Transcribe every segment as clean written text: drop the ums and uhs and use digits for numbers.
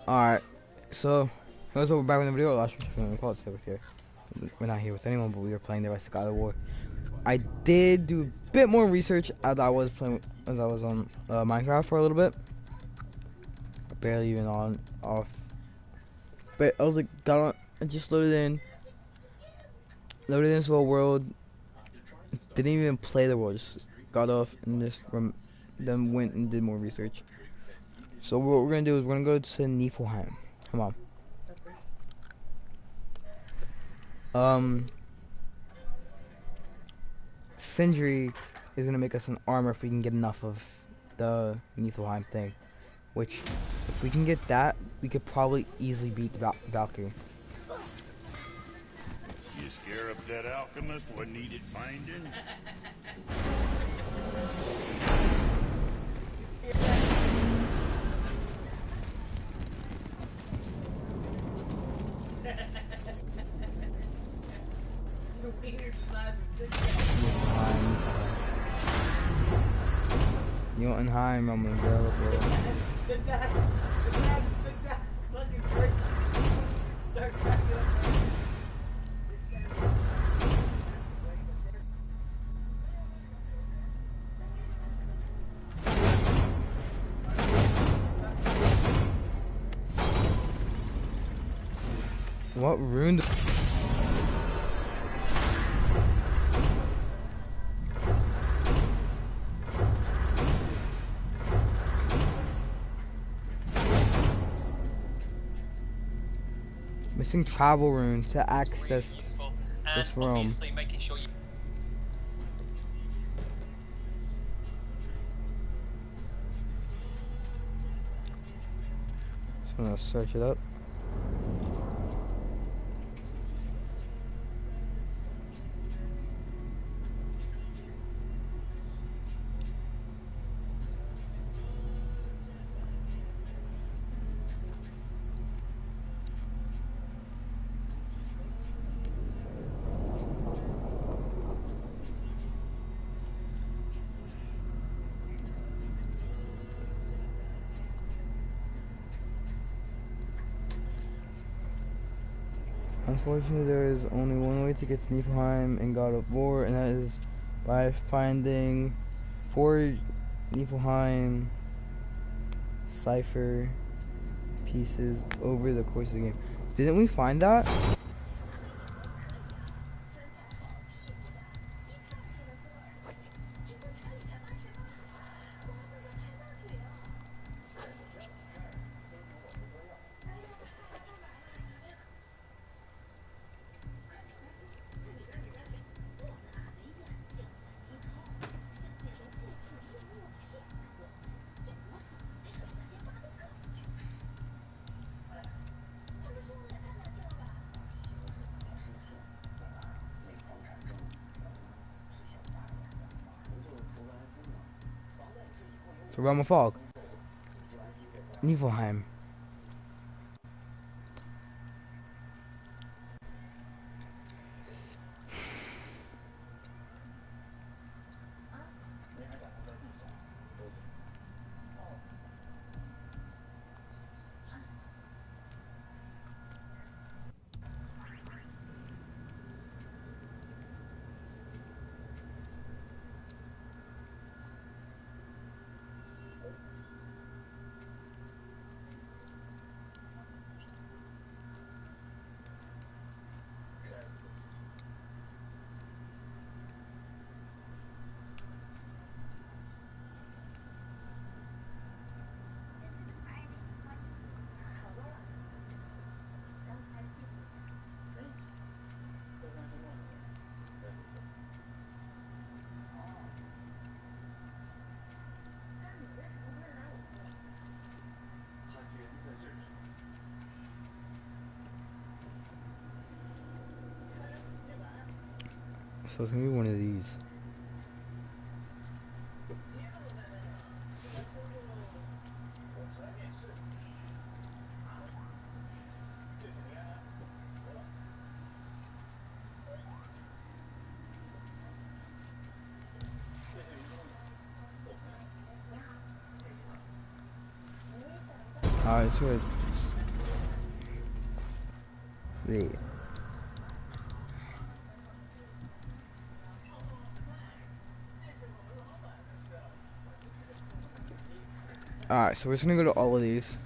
Alright, so here's what we're back in the video. Last week call it with here. We're not here with anyone, but we were playing the rest of God of War. I did do a bit more research as I was playing, as I was on Minecraft for a little bit. Barely even on off, but I was like, got on, I just loaded into a world. Didn't even play the world, just got off and just then went and did more research. So what we're gonna do is we're gonna go to Niflheim. Come on. Sindri is gonna make us an armor if we can get enough of the Niflheim thing. Which, if we can get that, we could probably easily beat Valkyrie. You scare up that alchemist what needed finding? Jotunheim, I'm available. What ruined? Missing travel rune to access this room. Making sure you Just gonna search it up. Unfortunately, there is only one way to get to Niflheim in God of War, and that is by finding 4 Niflheim cipher pieces over the course of the game. Didn't we find that? The Realm of Fog. Niflheim. So it's gonna be one of these. Alright, so Wait. Alright, so we're just gonna go to all of these.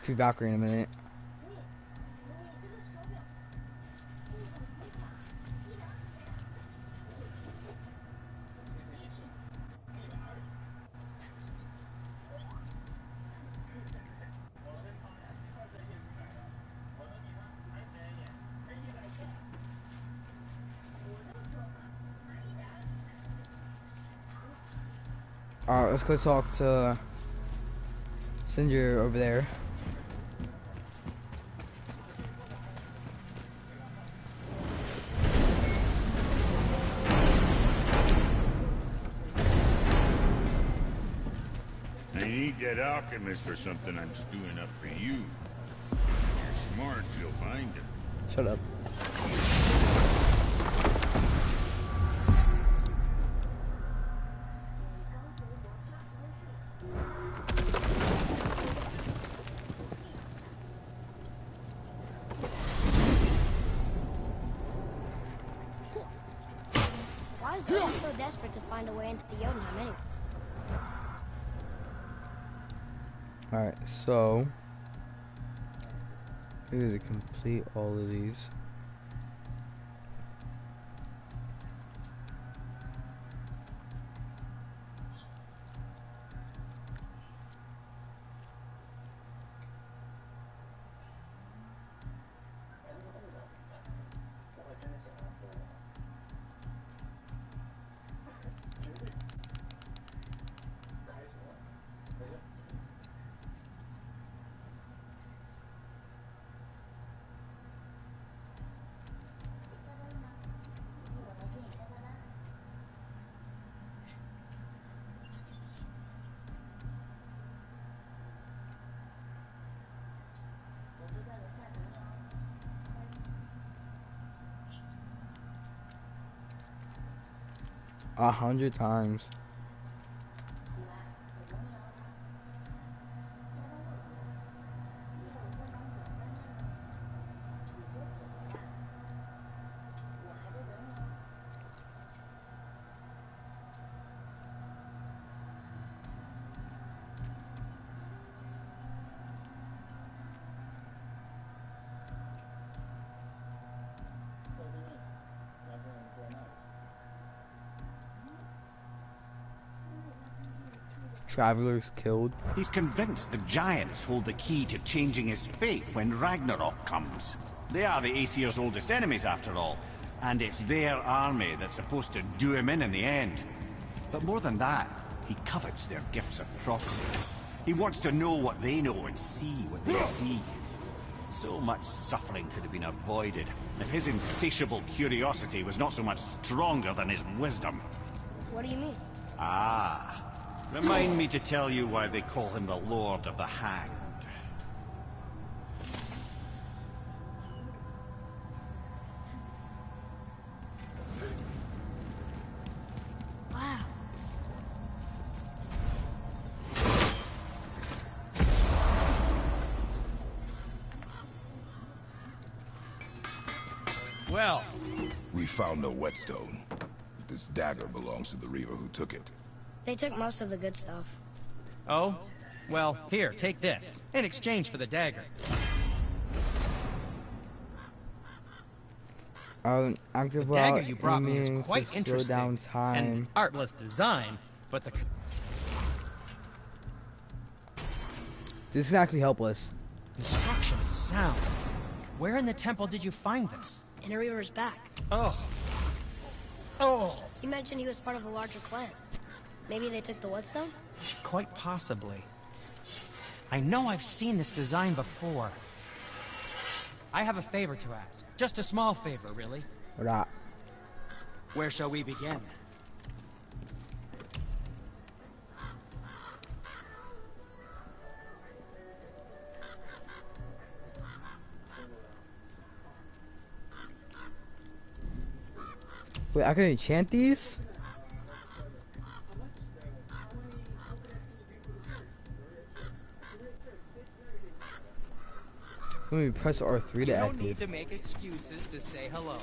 Be back in a minute. Alright, let's go talk to Cinder over there. I need that alchemist for something I'm stewing up for you. If you're smart, you'll find him. Shut up. Why is Zane so desperate to find a way into the Jotunheim anyway? Alright, so we need to complete all of these. A 100 times. Travelers killed. He's convinced the giants hold the key to changing his fate when Ragnarok comes. They are the Aesir's oldest enemies, after all, and it's their army that's supposed to do him in the end. But more than that, he covets their gifts of prophecy. He wants to know what they know and see what they see. So much suffering could have been avoided if his insatiable curiosity was not so much stronger than his wisdom. What do you mean? Ah. Remind me to tell you why they call him the Lord of the Hanged. Wow. Well, We found no whetstone. This dagger belongs to the Reaver who took it. They took most of the good stuff. Oh? Well, here, take this. In exchange for the dagger. Active The dagger you brought me is aiming quite to slow interesting. down time. An artless design, but the... This can actually help us. construction is sound. Where in the temple did you find this? In a Reaver's back. Oh. Oh! He mentioned he was part of a larger clan. Maybe they took the whetstone? Quite possibly. I know I've seen this design before. I have a favor to ask. Just a small favor, really. Right. Where shall we begin? Wait, I can enchant these? Let me press R3 to You don't activate. need to make excuses to say hello.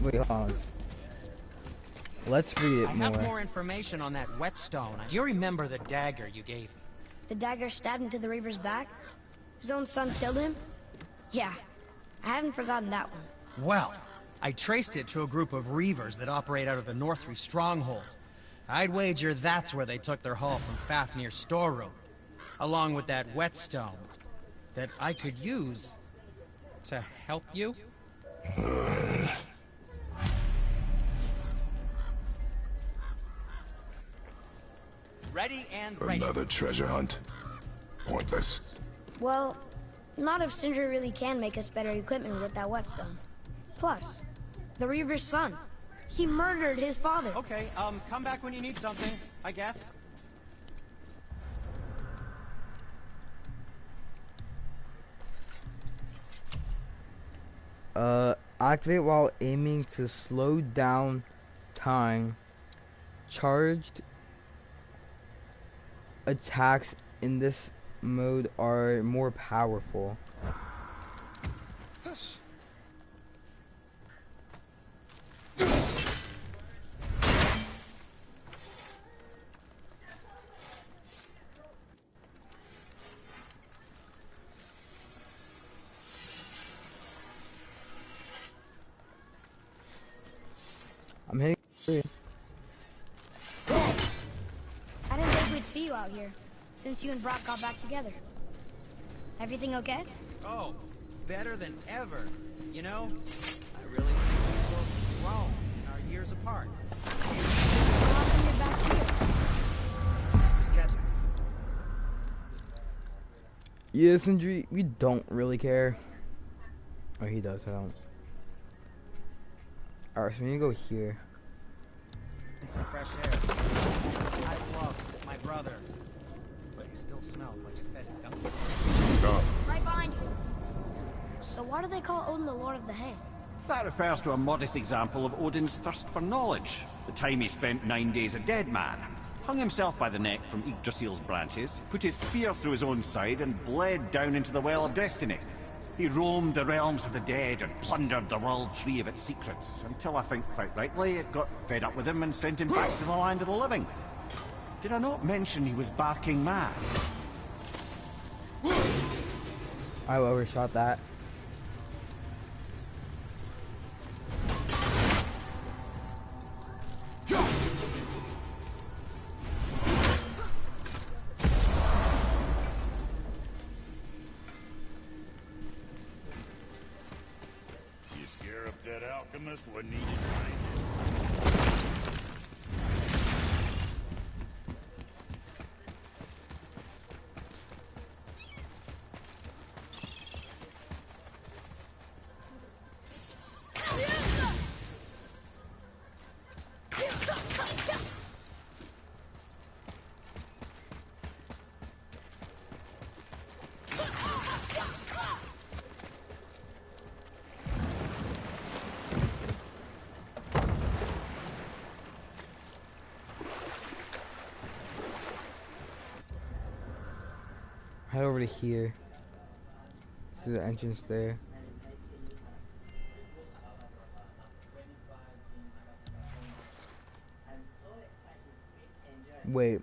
Wait, hold on. Let's read it I more. have more information on that whetstone. Do you remember the dagger you gave me? The dagger stabbed into the Reaper's back? His own son killed him? Yeah, I haven't forgotten that one. Well, I traced it to a group of Reavers that operate out of the Northree stronghold. I'd wager that's where they took their haul from Fafnir's storeroom, along with that whetstone that I could use to help you. Ready and ready. Another treasure hunt. Pointless. Well, not if Sindri really can make us better equipment with that whetstone. Plus, the Reaver's son. He murdered his father. Okay, come back when you need something, I guess. Activate while aiming to slow down time. Charged attacks in this mode are more powerful. I'm hitting. I didn't think we'd see you out here, since you and Brock got back together. Everything okay? Oh, better than ever. You know, I really think we've both grown in our years apart. How come you're back here? Just catch me. Yeah, Sindri, we don't really care. Oh, he does. I don't. Alright, so we need to go here. And some fresh air. I love my brother, but he still smells like a fetid donkey. Right behind you. So why do they call Odin the Lord of the Hang? That refers to a modest example of Odin's thirst for knowledge. The time he spent 9 days a dead man. Hung himself by the neck from Yggdrasil's branches, put his spear through his own side, and bled down into the Well of Destiny. He roamed the realms of the dead and plundered the World Tree of its secrets, until I think quite rightly it got fed up with him and sent him back to the land of the living. Did I not mention he was barking mad? I overshot that. You scare up that alchemist, what needed behind it? Head over to here. See the entrance there. Wait.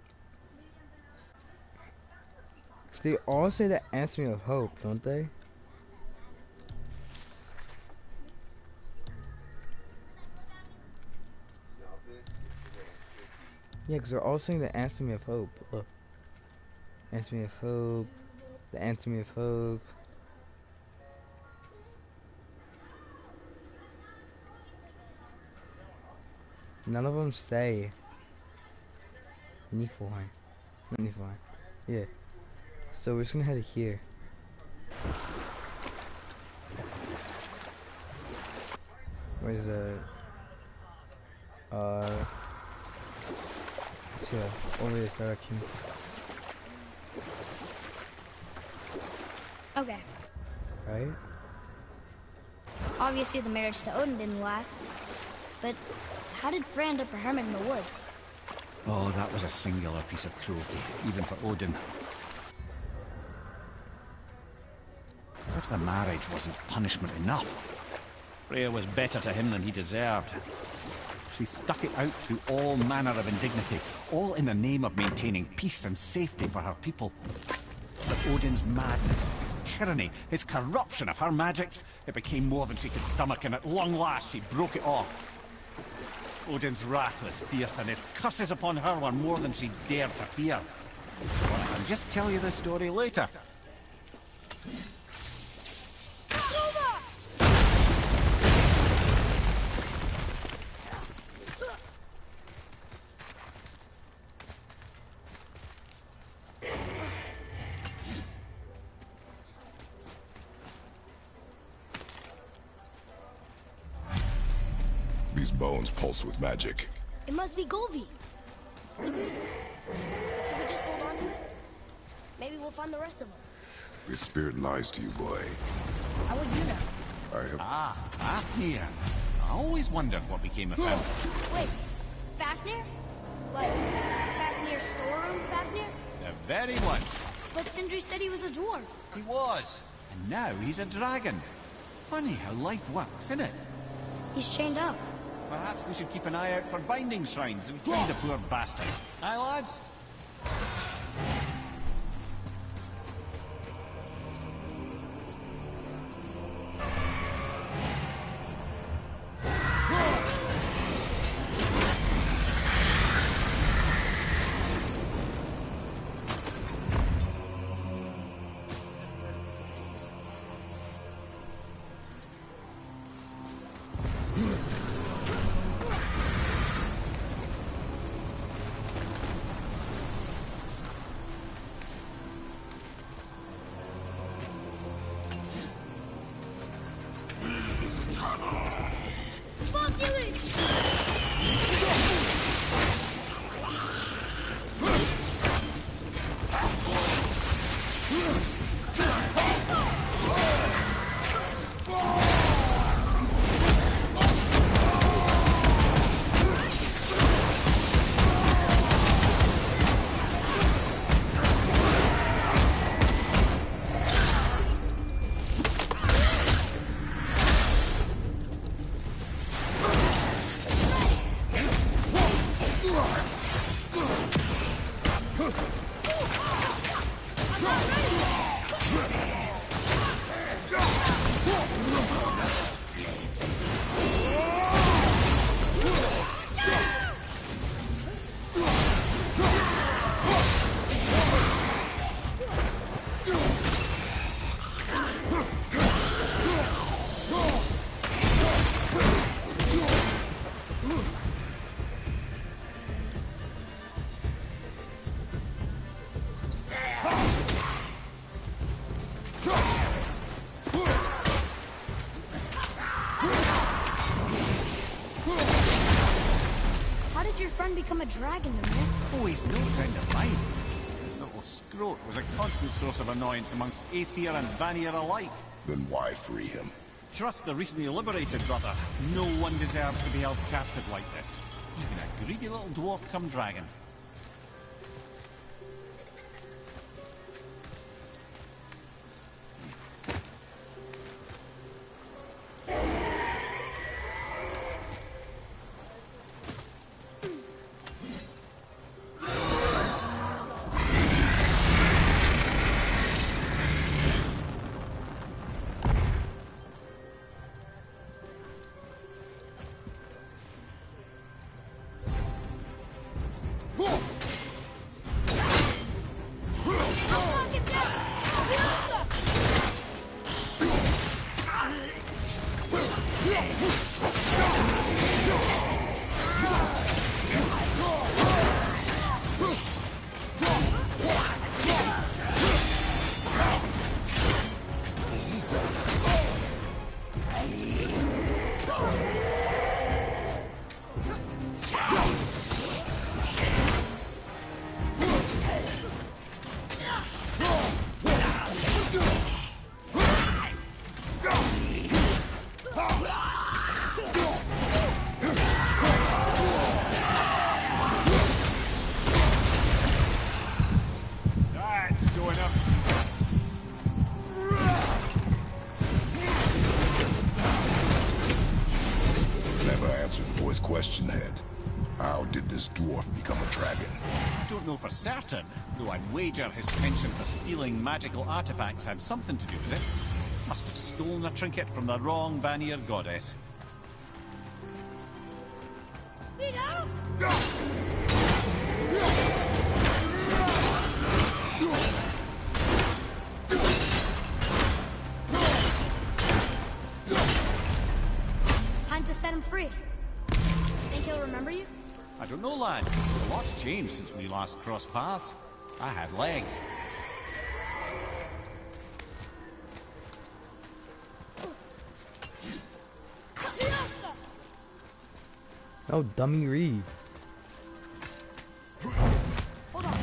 They all say the answer me of hope, don't they? Yeah, because they're all saying the answer me of hope. Look. Answer me of hope. The answer me of hope. None of them say Niflheim. Niflheim. Yeah. So we're just gonna head here. Where's the So yeah, over this direction. Okay. Right? Obviously the marriage to Odin didn't last. But how did Frey end up a hermit in the woods? Oh, that was a singular piece of cruelty, even for Odin. As if the marriage wasn't punishment enough. Freya was better to him than he deserved. She stuck it out through all manner of indignity, all in the name of maintaining peace and safety for her people. But Odin's madness, his tyranny, his corruption of her magics, it became more than she could stomach, and at long last she broke it off. Odin's wrath was fierce, and his curses upon her were more than she dared to fear. Well, I can just tell you the story later. These bones pulse with magic. It must be Golvi. Could we just hold on to it? Maybe we'll find the rest of them. This spirit lies to you, boy. How would you know? I have... Ah, Fafnir. I always wondered what became of him. Wait, Fafnir? Like, Fafnir's storeroom Fafnir? The very one. But Sindri said he was a dwarf. He was. And now he's a dragon. Funny how life works, isn't it? He's chained up. Perhaps we should keep an eye out for binding shrines and free the poor bastard. Aye, lads? Become a dragon, Ymir? Oh, he's no friend of mine. This little scrote was a constant source of annoyance amongst Aesir and Vanir alike. Then why free him? Trust the recently liberated, brother. No one deserves to be held captive like this. Even a greedy little dwarf come dragon. always question, Head. How did this dwarf become a dragon? I don't know for certain, though I'd wager his penchant for stealing magical artifacts had something to do with it. Must have stolen a trinket from the wrong Vanir goddess. Time to set him free. Think he'll remember you? I don't know, lad. A lot's changed since we last crossed paths. I had legs. Oh, dummy Reed. Hold on.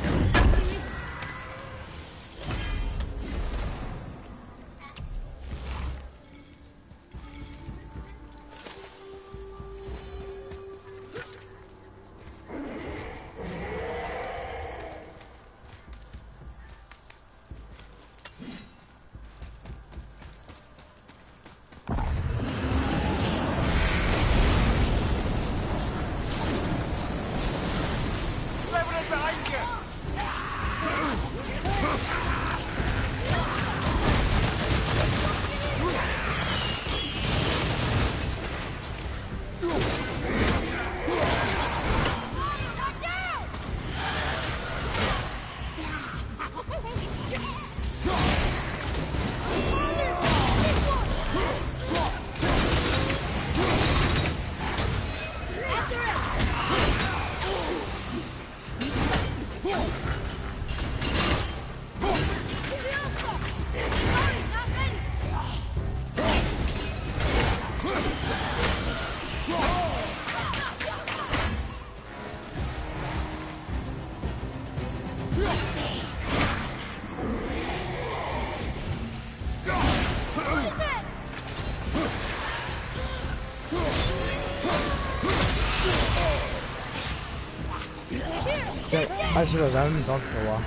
I should have. I haven't been talking for a while.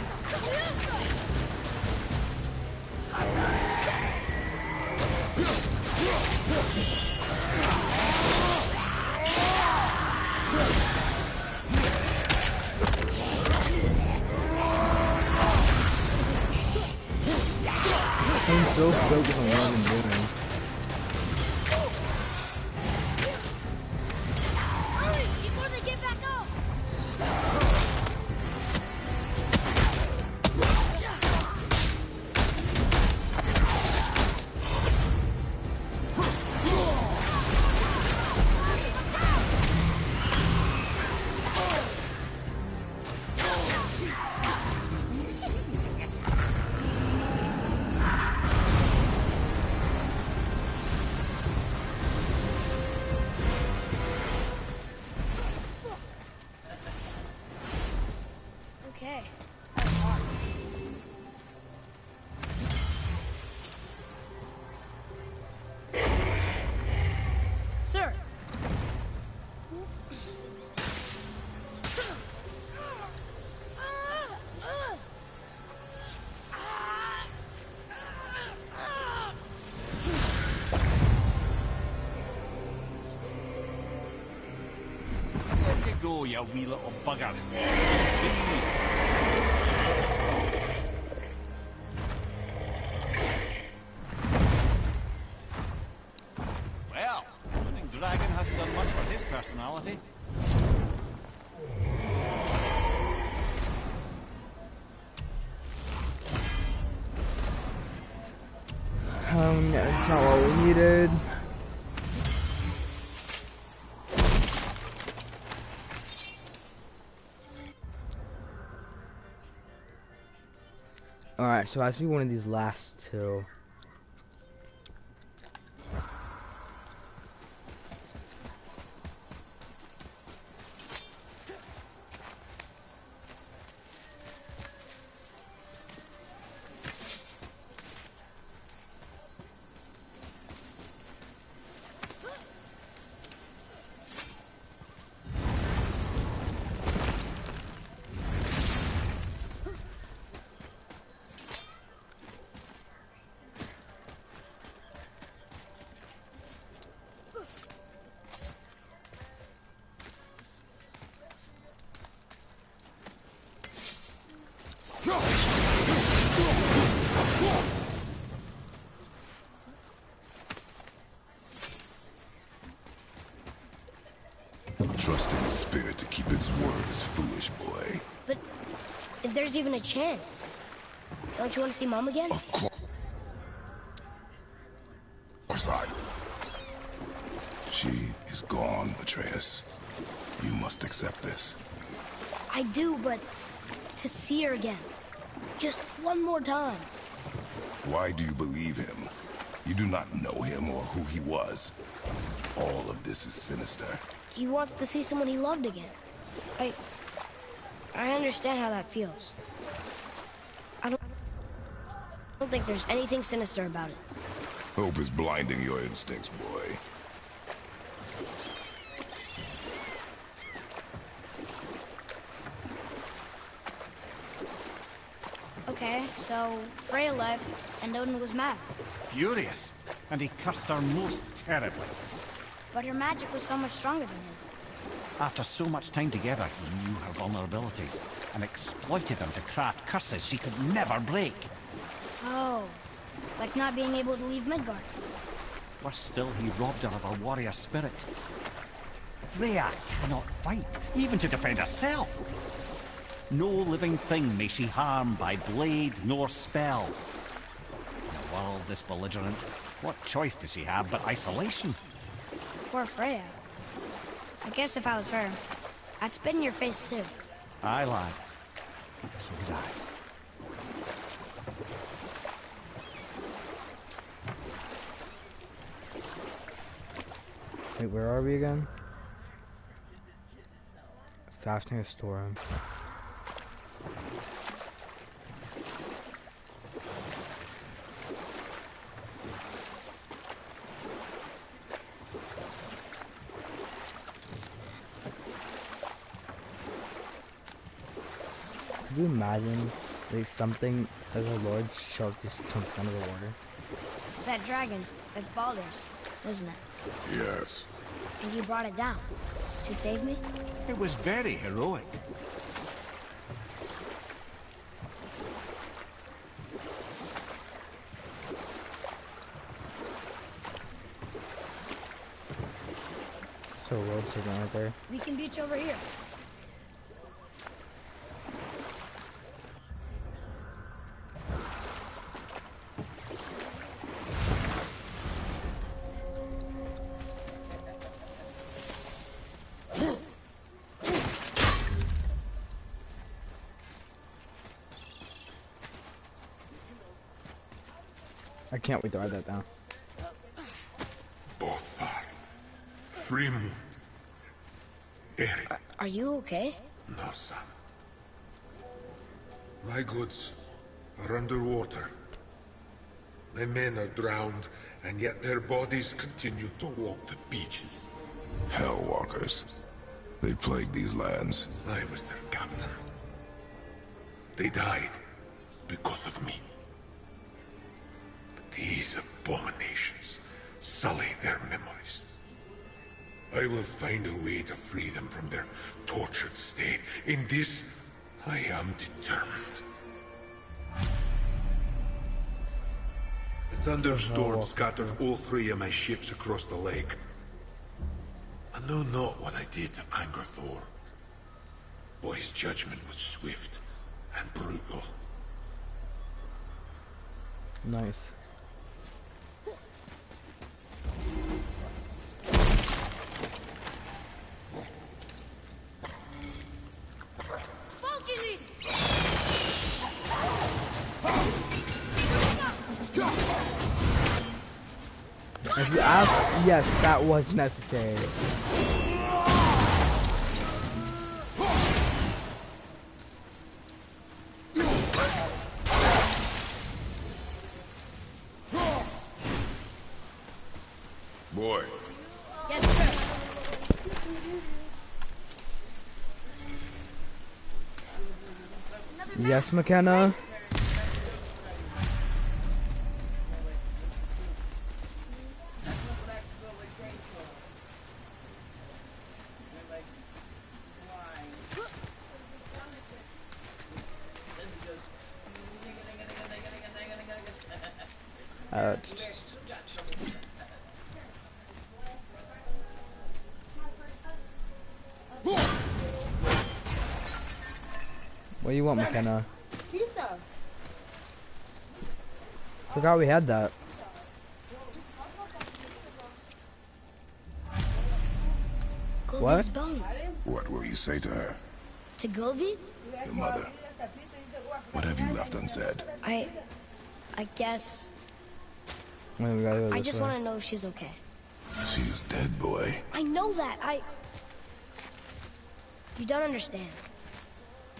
I'm so focused on what I'm doing. Hurry, before they get back up! Okay. Sir. There you go, you wee little bugger. Well, winning dragon hasn't done much for his personality. That's not what we needed. Alright, so it has to be one of these last two. Trusting the spirit to keep its word is foolish, boy. But if there's even a chance, don't you want to see Mom again? Aside. She is gone, Atreus. You must accept this. I do, but to see her again, just one more time. Why do you believe him? You do not know him or who he was. All of this is sinister. He wants to see someone he loved again. I understand how that feels. I don't think there's anything sinister about it. Hope is blinding your instincts, boy. Okay, so Freya left, and Odin was mad. Furious, and he cursed her most terribly. But her magic was so much stronger than his. After so much time together, he knew her vulnerabilities and exploited them to craft curses she could never break. Oh, like not being able to leave Midgard. Worse still, he robbed her of her warrior spirit. Freya cannot fight, even to defend herself. No living thing may she harm by blade nor spell. In a world this belligerent, what choice does she have but isolation? Poor Freya. I guess if I was her, I'd spit in your face too. Aye, lad. So would I. Wait, where are we again? Fafnir Storm. Could you imagine, like, something as a large shark just jumped out of the water? That dragon, that's Baldur's, isn't it? Yes. And you brought it down to save me? It was very heroic. So road signal right there. We can beach over here. I can't wait to write that down. Bothar. Frym. Erik. Are you okay? No, son. My goods are underwater. My men are drowned, and yet their bodies continue to walk the beaches. Hellwalkers. They plague these lands. I was their captain. They died because of me. But these abominations sully their memories. I will find a way to free them from their tortured state. In this, I am determined. A thunderstorm scattered all 3 of my ships across the lake. I know not what I did to anger Thor. But his judgment was swift and brutal. Nice. If you ask, yes, that was necessary. Boy. Yes, sir. Yes, McKenna. What do you want, McKenna? Forgot we had that. What? Govi's bones. What will you say to her? To Govi? Your mother. What have you left unsaid? I guess... Wait, we gotta go I this just way. want to know if she's okay. She's dead, boy. I know that. You don't understand.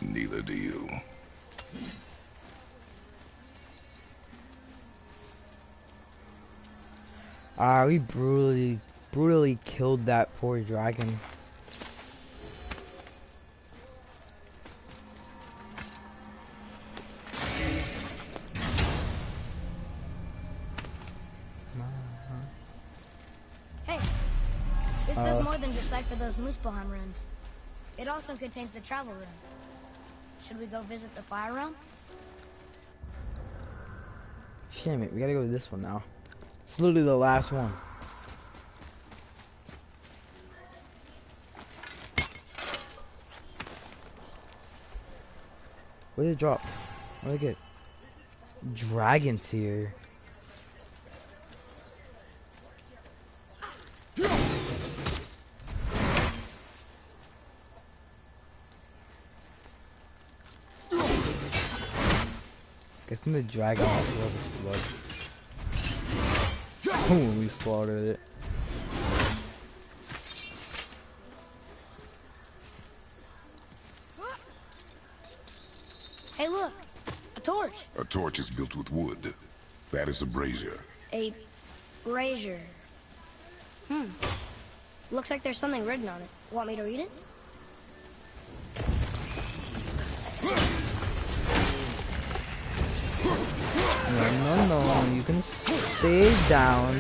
Neither do you. We brutally killed that poor dragon. Hey, this does more than decipher those Muspelheim runes. It also contains the travel rune. Should we go visit the fire realm? Damn it, we gotta go to this one now. It's literally the last one. What did it drop? What did I get? Dragon tear. Guessing the dragon also has its blood. Oh, we slaughtered it. Hey, look! A torch! A torch is built with wood. That is a brazier. A brazier. Looks like there's something written on it. Want me to read it? No, you can stay down.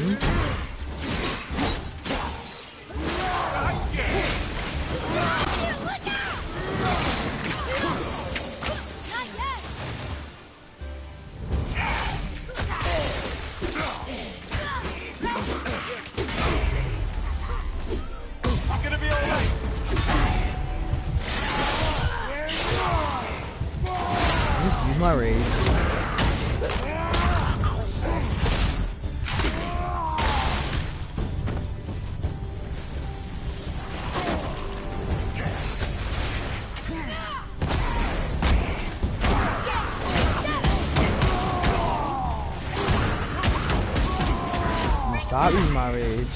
Just use my rage. Stop using my rage.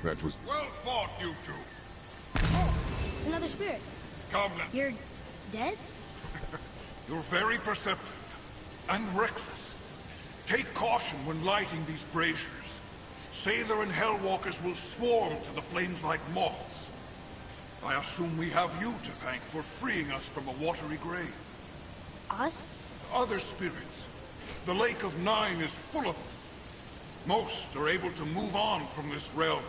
That was... Well fought, you two. It's another spirit. Come now. You're dead? You're very perceptive and reckless. Take caution when lighting these braziers. Sather and Hellwalkers will swarm to the flames like moths. I assume we have you to thank for freeing us from a watery grave. Us? Other spirits. The Lake of Nine is full of them. Most are able to move on from this realm.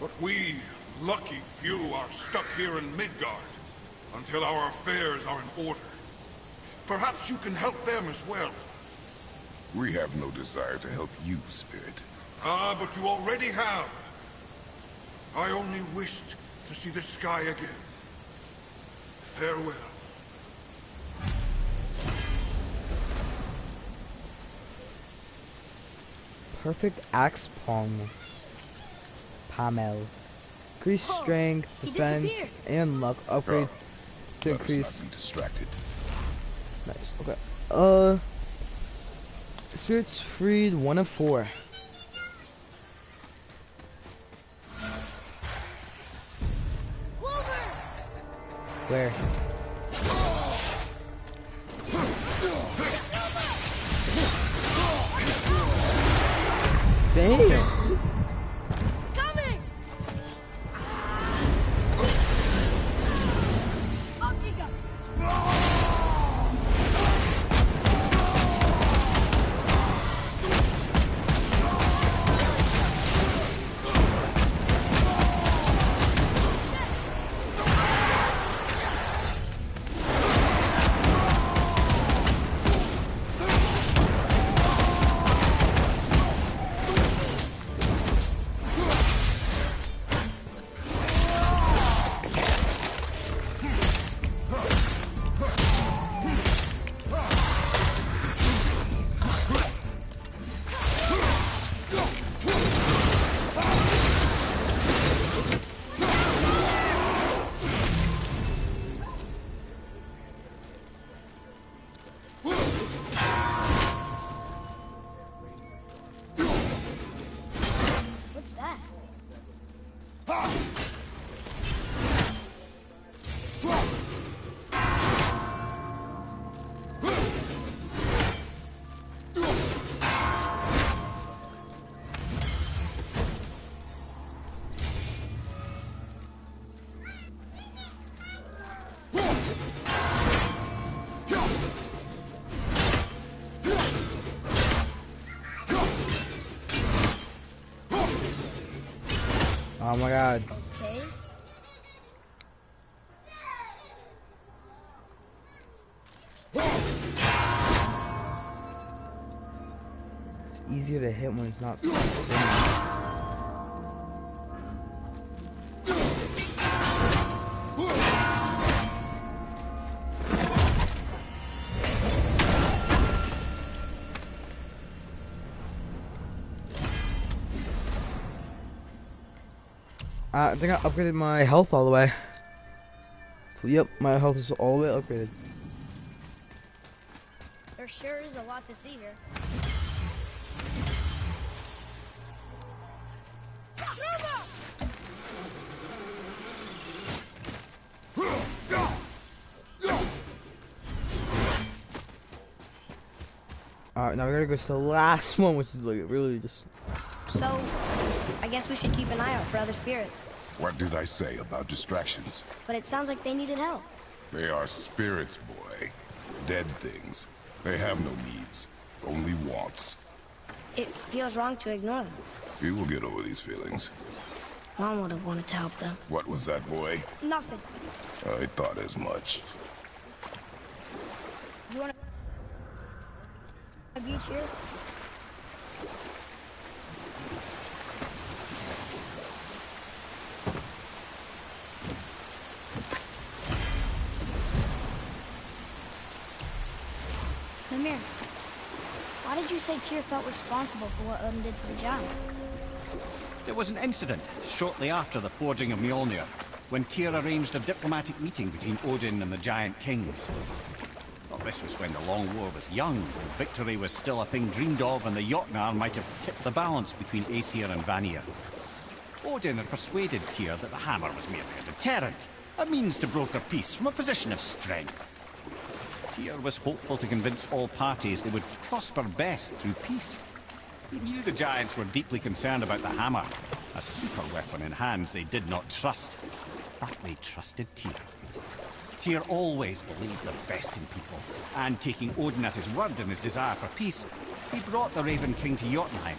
But we, lucky few, are stuck here in Midgard until our affairs are in order. Perhaps you can help them as well. We have no desire to help you, Spirit. Ah, but you already have. I only wished to see the sky again. Farewell. Perfect axe palm. Pamel. Increase strength, he defense, disappeared. and luck. Upgrade to Let us increase. not be distracted. Nice. Okay. Spirits freed 1 of 4. Where? Damn. Coming! Up you go! Oh my god. Okay. It's easier to hit when it's not spinning. I think I upgraded my health all the way. Yep, my health is all the way upgraded. There sure is a lot to see here. Alright, now we gotta go to the last one, which is like really just... So, I guess we should keep an eye out for other spirits. What did I say about distractions? But it sounds like they needed help. They are spirits, boy. Dead things. They have no needs, only wants. It feels wrong to ignore them. You will get over these feelings. Mom would have wanted to help them. What was that, boy? Nothing. I thought as much. You want a beach here? Mimir, why did you say Tyr felt responsible for what Odin did to the giants? There was an incident shortly after the forging of Mjolnir, when Tyr arranged a diplomatic meeting between Odin and the giant kings. Well, this was when the Long War was young, when victory was still a thing dreamed of, and the Jotnar might have tipped the balance between Aesir and Vanir. Odin had persuaded Tyr that the hammer was merely a deterrent, a means to broker peace from a position of strength. Tyr was hopeful to convince all parties they would prosper best through peace. He knew the giants were deeply concerned about the hammer, a super weapon in hands they did not trust. But they trusted Tyr. Tyr always believed the best in people, and taking Odin at his word in his desire for peace, he brought the Raven King to Jotunheim.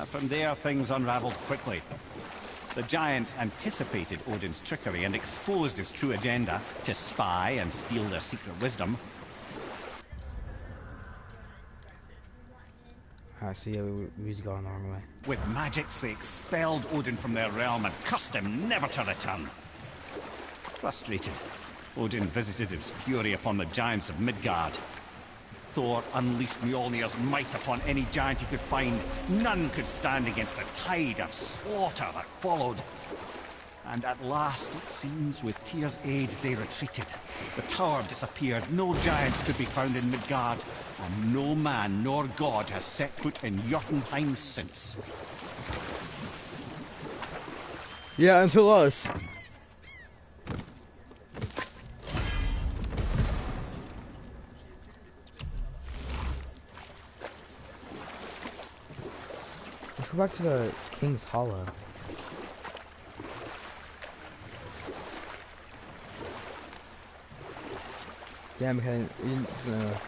From there, things unraveled quickly. The giants anticipated Odin's trickery and exposed his true agenda to spy and steal their secret wisdom. I see how we go on the wrong way. With magics, they expelled Odin from their realm and cursed him never to return. Frustrated, Odin visited his fury upon the giants of Midgard. Thor unleashed Mjolnir's might upon any giant he could find. None could stand against the tide of slaughter that followed. And at last, it seems, with Tyr's aid, they retreated. The tower disappeared, no giants could be found in Midgard, and no man nor god has set foot in Jotunheim since. Yeah, until us. Let's go back to the King's Hollow. Yeah, because we're just gonna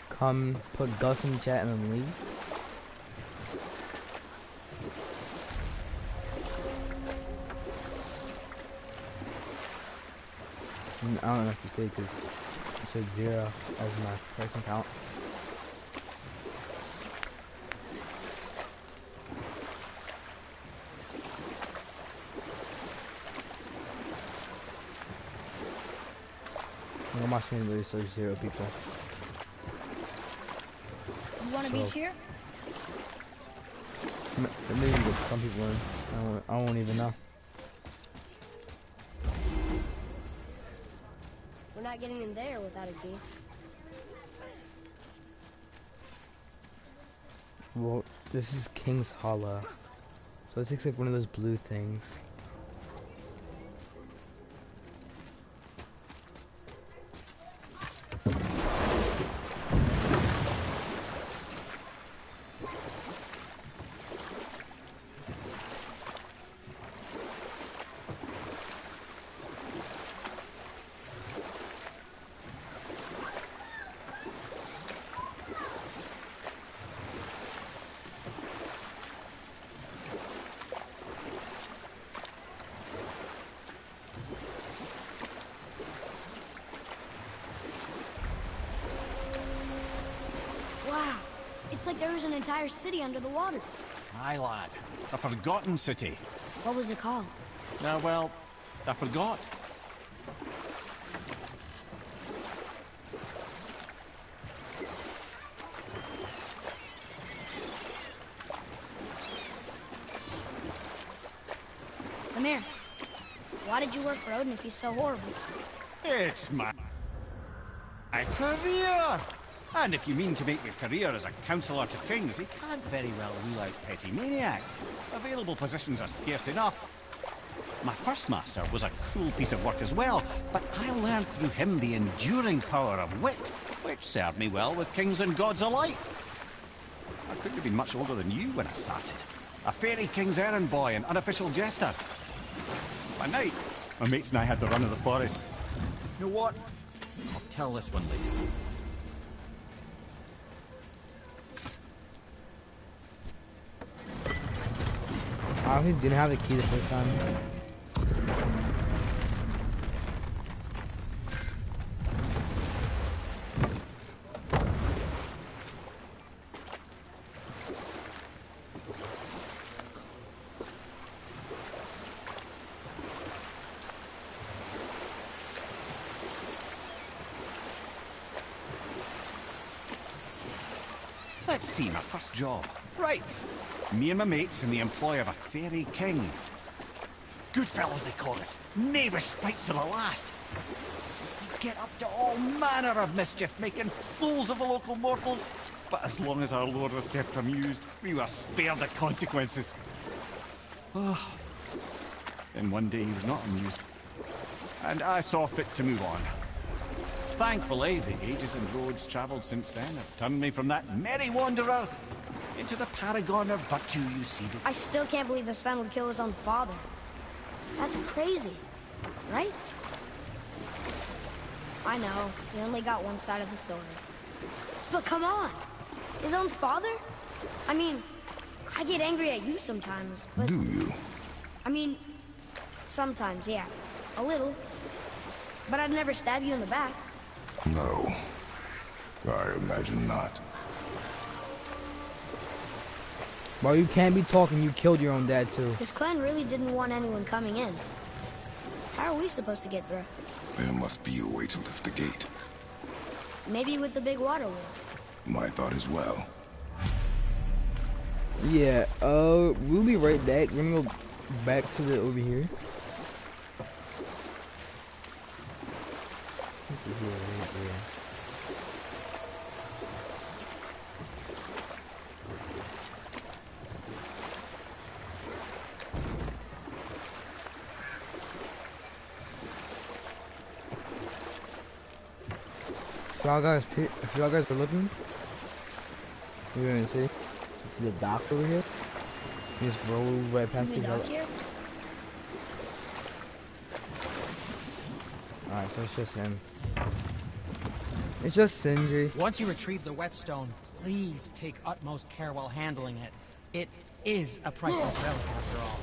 come put Gus in the chat and then leave. I don't know if you did because it showed 0 as my person count. On my screen, there's 0 people. You want to beach here? Maybe get some people in. I won't even know. We're not getting in there without a key. Well, this is King's Hollow. So it takes like one of those blue things. Wow. It's like there was an entire city under the water. Aye, lad. A forgotten city. What was it called? Well, I forgot. Come here. Why did you work for Odin if he's so horrible? It's my career! And if you mean to make your career as a counsellor to kings, he can't very well rule out petty maniacs. Available positions are scarce enough. My first master was a cruel piece of work as well, but I learned through him the enduring power of wit, which served me well with kings and gods alike. I couldn't have been much older than you when I started. A fairy king's errand boy and unofficial jester. By night, my mates and I had the run of the forest. You know what? I'll tell this one later. I obviously didn't have the key the first time. Let's see, my first job. Right. Me and my mates in the employ of a fairy king. Good fellows, they call us. Knavish spites to the last. We get up to all manner of mischief, making fools of the local mortals. But as long as our lord was kept amused, we were spared the consequences. Oh. Then one day he was not amused. And I saw fit to move on. Thankfully, the ages and roads travelled since then have turned me from that merry wanderer into the paragon of virtue you see. I still can't believe his son would kill his own father. That's crazy, right? I know, we only got one side of the story. But come on! His own father? I mean, I get angry at you sometimes, but... Do you? I mean, sometimes, yeah. A little. But I'd never stab you in the back. No. I imagine not. Well, you can't be talking, you killed your own dad too. His clan really didn't want anyone coming in. How are we supposed to get through? There must be a way to lift the gate. Maybe with the big water wheel. My thought as well. Yeah, we'll be right back. We're gonna go back to the over here. If y'all guys are looking, you're gonna see the dock over here. You just roll right past The it. dock here? Alright, so it's just him. It's just Sindri. Once you retrieve the whetstone, please take utmost care while handling it. It is a priceless relic after all.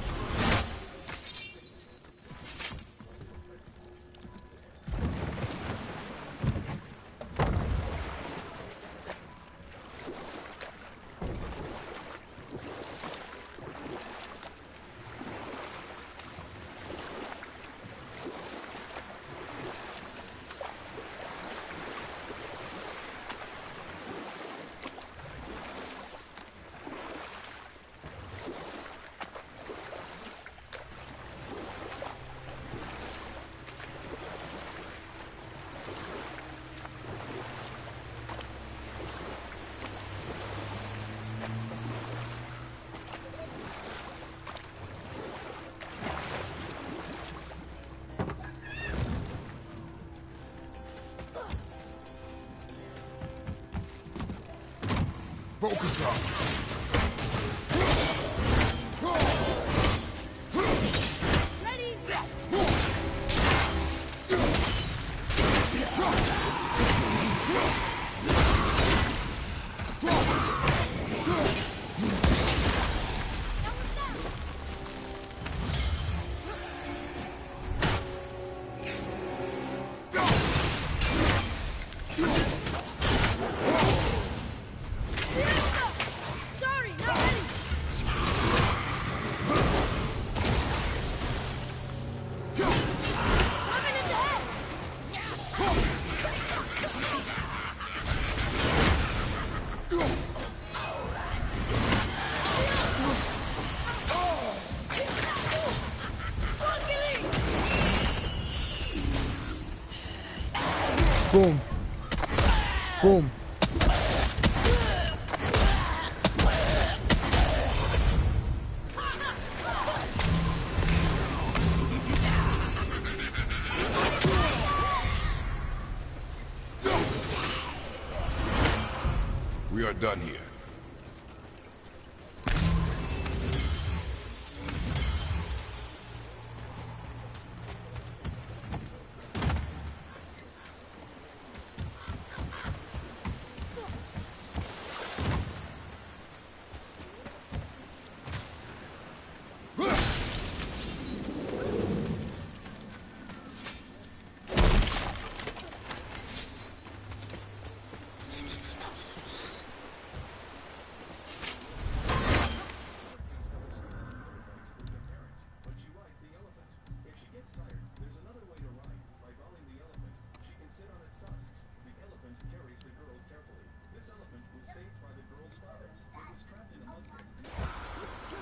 Focus up. Sorry, not ready. Coming in the head. Boom. Boom. We are done here.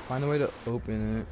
Find a way to open it.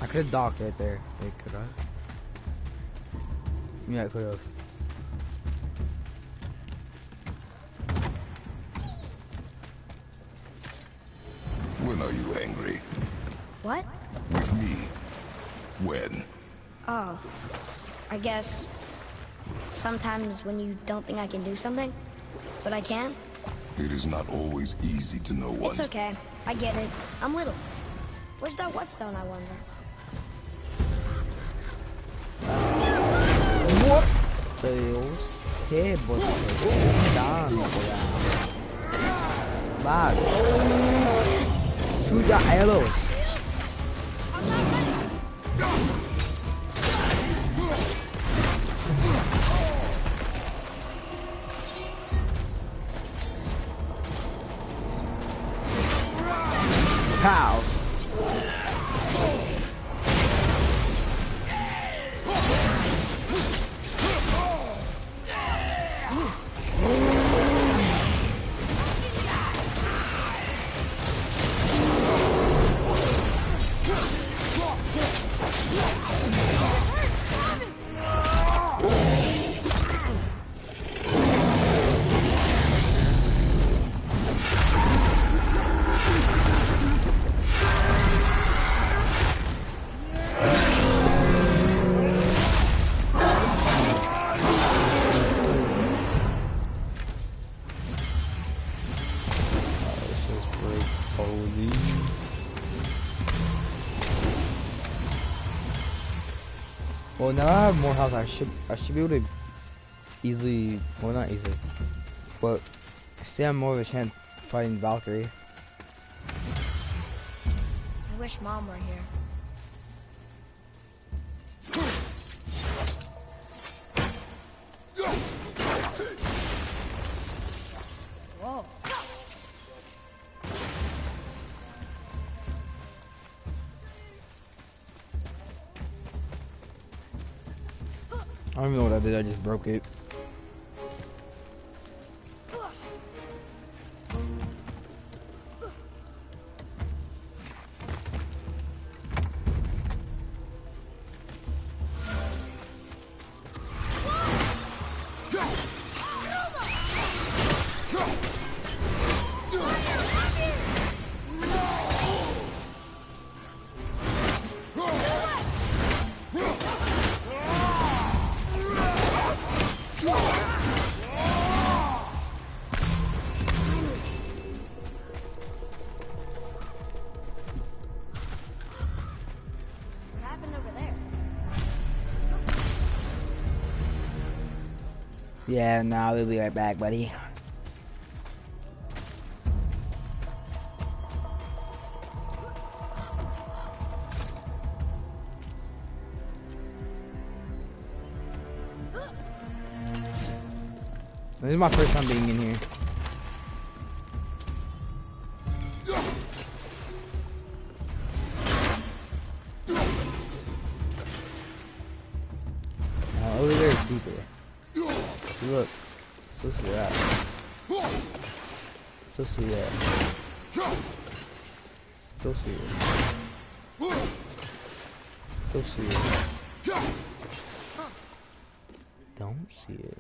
I could have docked right there. Wait, could I? Yeah, I could have. When are you angry? What? With me. When? Oh, I guess sometimes when you don't think I can do something, but I can. It is not always easy to know what. It's okay. I get it. I'm little. Where's that whetstone, I wonder? What? Deus. Que você dando, Bad. Shoot your arrows. Pow. Well, now I have more health. I should be able to easily, well, not easily, but still have more of a chance fighting Valkyrie. wish Mom were here. Whoa. I don't even know what I did. I just broke it. What happened over there? Yeah, nah, we'll be right back, buddy. This is my first time being in here. Over there is deeper. Look. So see that. So see that. Still see it. Still see it. Don't see it.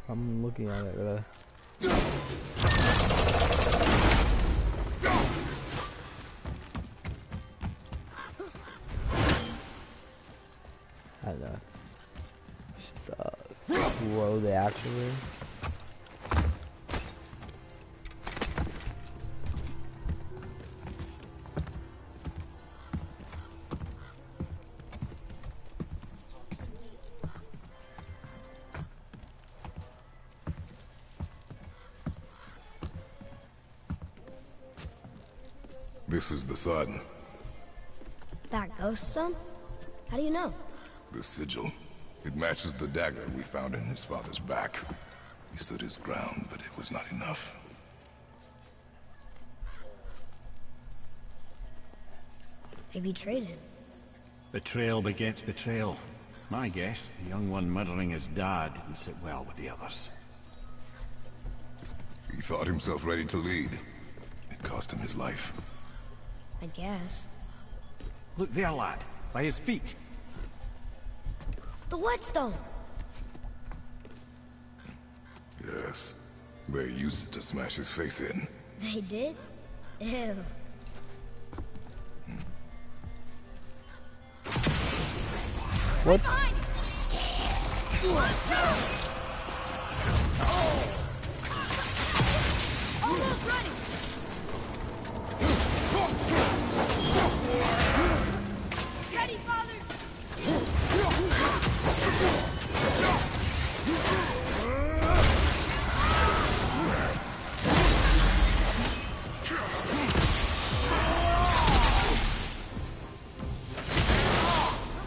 I'm looking at it, really. I don't know. Just, whoa, they actually. This is the sun. That ghost son? How do you know? The sigil. It matches the dagger we found in his father's back. He stood his ground, but it was not enough. They betrayed him. Betrayal begets betrayal. My guess, the young one murdering his dad didn't sit well with the others. He thought himself ready to lead. It cost him his life. I guess. Look there, lad. By his feet. The whetstone! Yes. They used it to smash his face in. They did? Ew. What? Almost ready! Ready, father!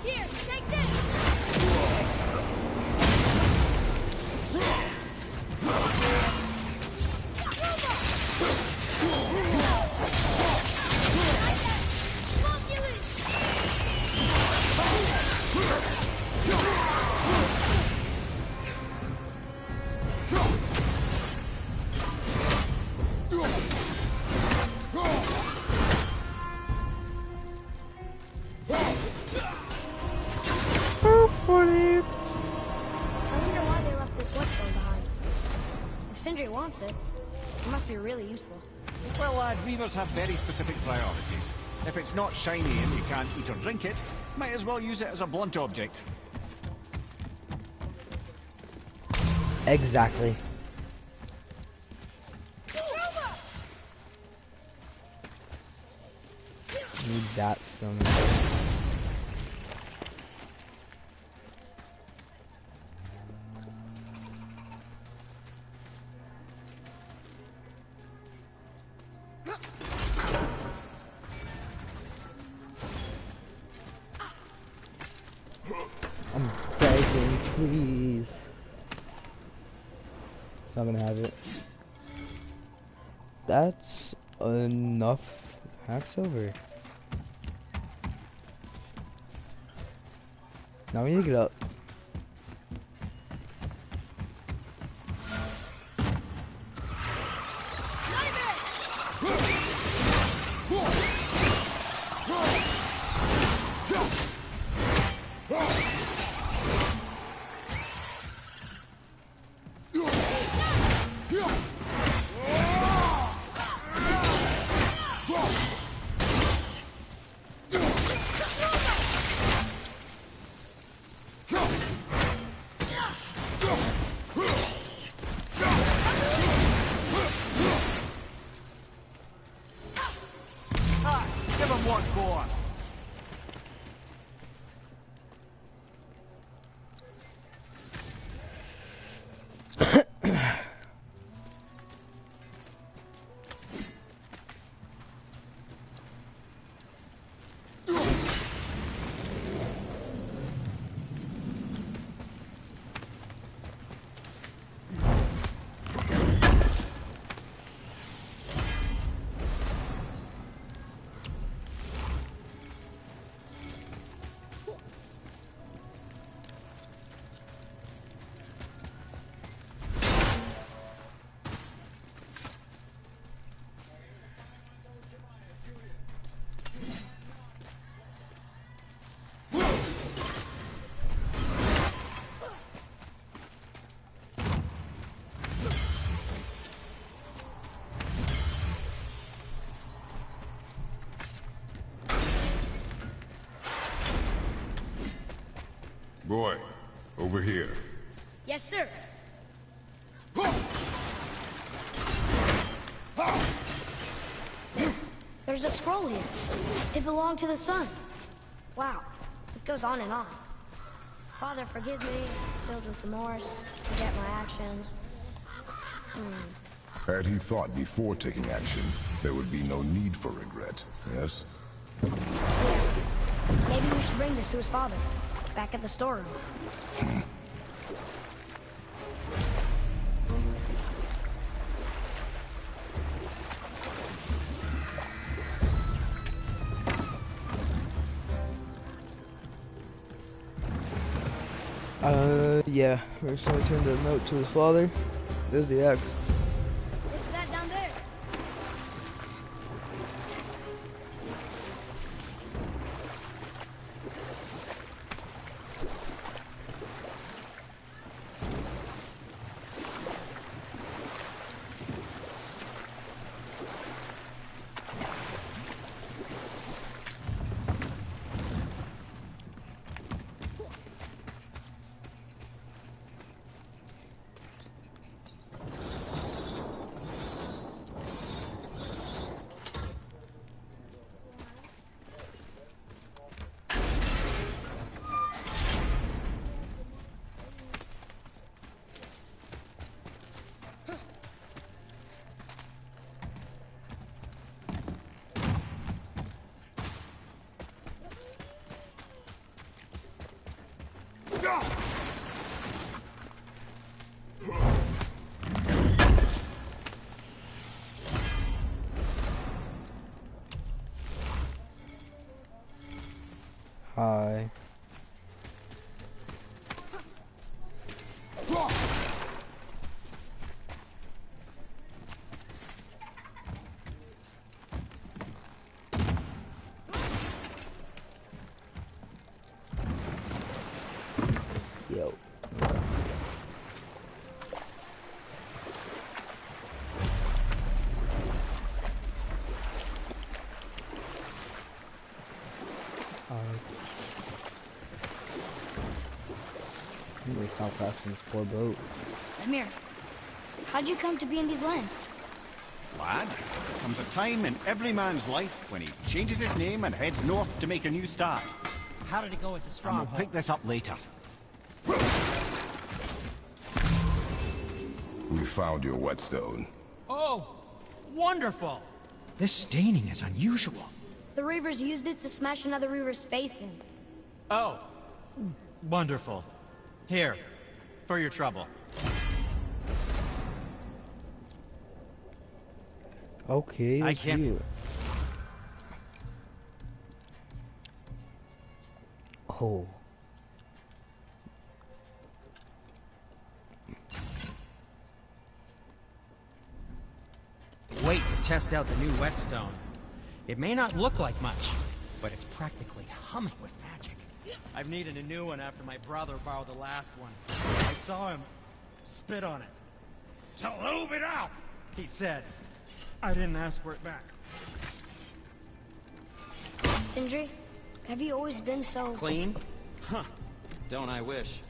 Here, take this! I wonder why they left this whetstone behind. If Sindri wants it, it must be really useful. Well, lad, reavers have very specific priorities. If it's not shiny and you can't eat or drink it, might as well use it as a blunt object. Exactly. Need that so much. I'm begging, please. It's not gonna have it. That's enough hack silver. Now we need to get up. Give him what for? Boy, over here. Yes, sir. There's a scroll here. It belonged to the sun. Wow, this goes on and on. Father, forgive me, filled with remorse, forget my actions. Had he thought before taking action, there would be no need for regret, yes? Yeah. Maybe we should bring this to his father, back at the storeroom. Yeah. We're just gonna turn the note to his father. There's the X. What's that down there? Hi. Yo. Anyway, stop crashing this poor boat. Amir, how'd you come to be in these lands? Lad, comes a time in every man's life when he changes his name and heads north to make a new start. How did it go with the And stronghold? we'll pick this up later. We found your whetstone. Oh, wonderful! This staining is unusual. The Reavers used it to smash another Reaver's face in. Oh, wonderful. Here, for your trouble. Okay, I let's can't- do it. Oh. Wait to test out the new whetstone. It may not look like much, but it's practically humming with magic. I've needed a new one after my brother borrowed the last one. I saw him spit on it. "To lube it up," he said. I didn't ask for it back. Sindri, have you always been so... Clean? Huh. Don't I wish.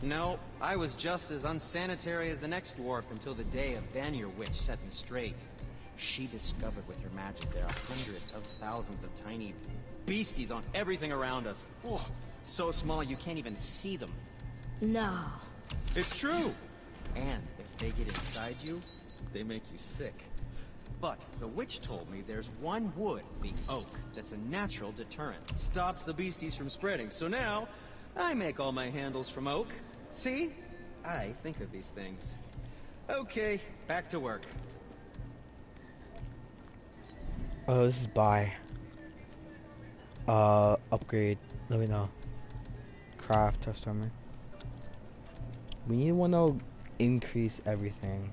No, I was just as unsanitary as the next dwarf until the day a Vanir witch set me straight. She discovered with her magic there are hundreds of thousands of tiny beasties on everything around us. Oh, so small you can't even see them. No. It's true! And if they get inside you, they make you sick. But the witch told me there's one wood, the oak, that's a natural deterrent. Stops the beasties from spreading. So now, I make all my handles from oak. See? I think of these things. Okay, back to work. Oh, this is buy. Upgrade. Let me know. Craft, test armor. We need one that'll increase everything.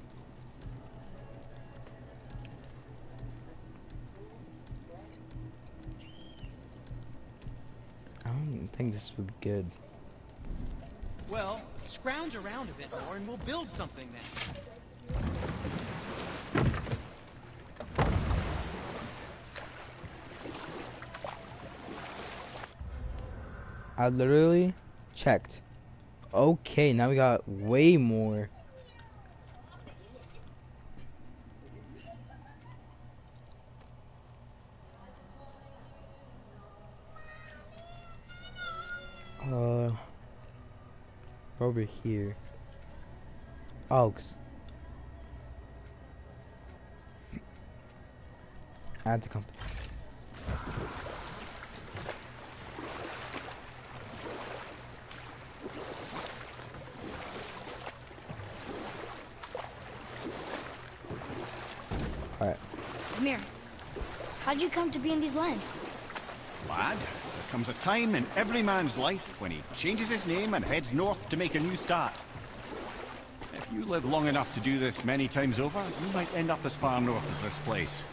I don't think this would be good. Well, scrounge around a bit more and we'll build something then. I literally checked. Okay, now we got way more. Over here. Oaks. Add to company. Amir, how'd you come to be in these lands? Lad, lad. There comes a time in every man's life when he changes his name and heads north to make a new start. If you live long enough to do this many times over, you might end up as far north as this place.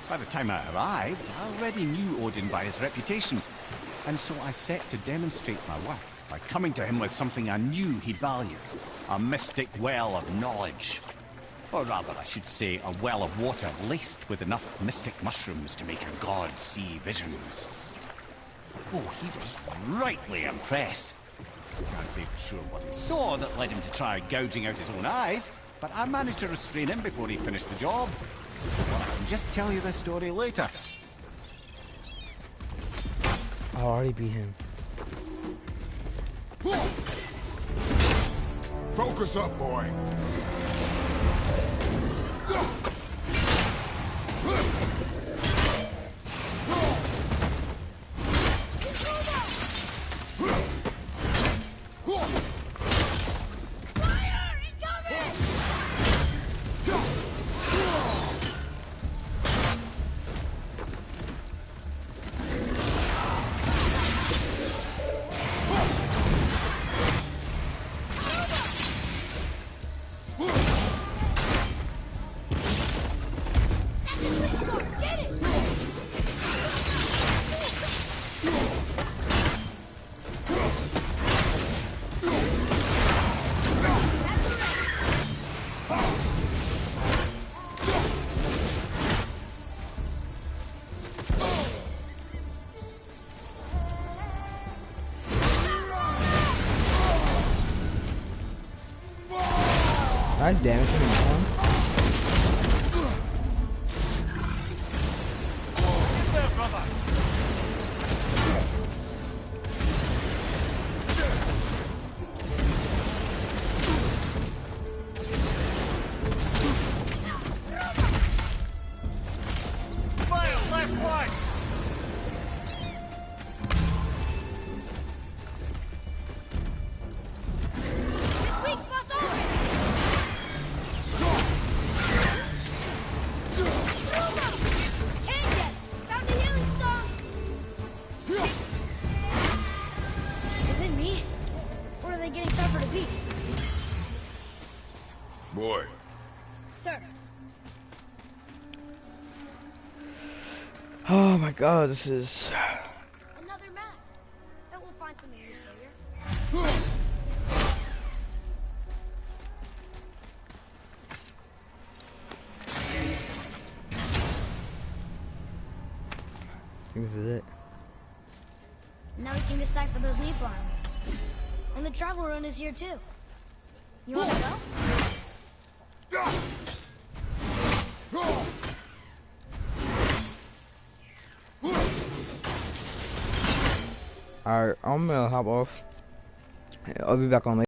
By the time I arrived, I already knew Odin by his reputation, and so I set to demonstrate my worth by coming to him with something I knew he'd value. A mystic well of knowledge. Or rather, I should say, a well of water laced with enough mystic mushrooms to make a god see visions. Oh, he was rightly impressed. Can't say for sure what he saw that led him to try gouging out his own eyes, but I managed to restrain him before he finished the job. Well, I can just tell you this story later. I'll already beat him. Focus up, boy. God damn it, come on. There, brother! Fire, left, right! Boy. Sir. Oh my god, this is... Another map. Bet we'll find something new later. I think this is it. Now we can decipher those Nipah runes. And the travel rune is here too. You wanna go? Alright, I'm gonna hop off. I'll be back on later.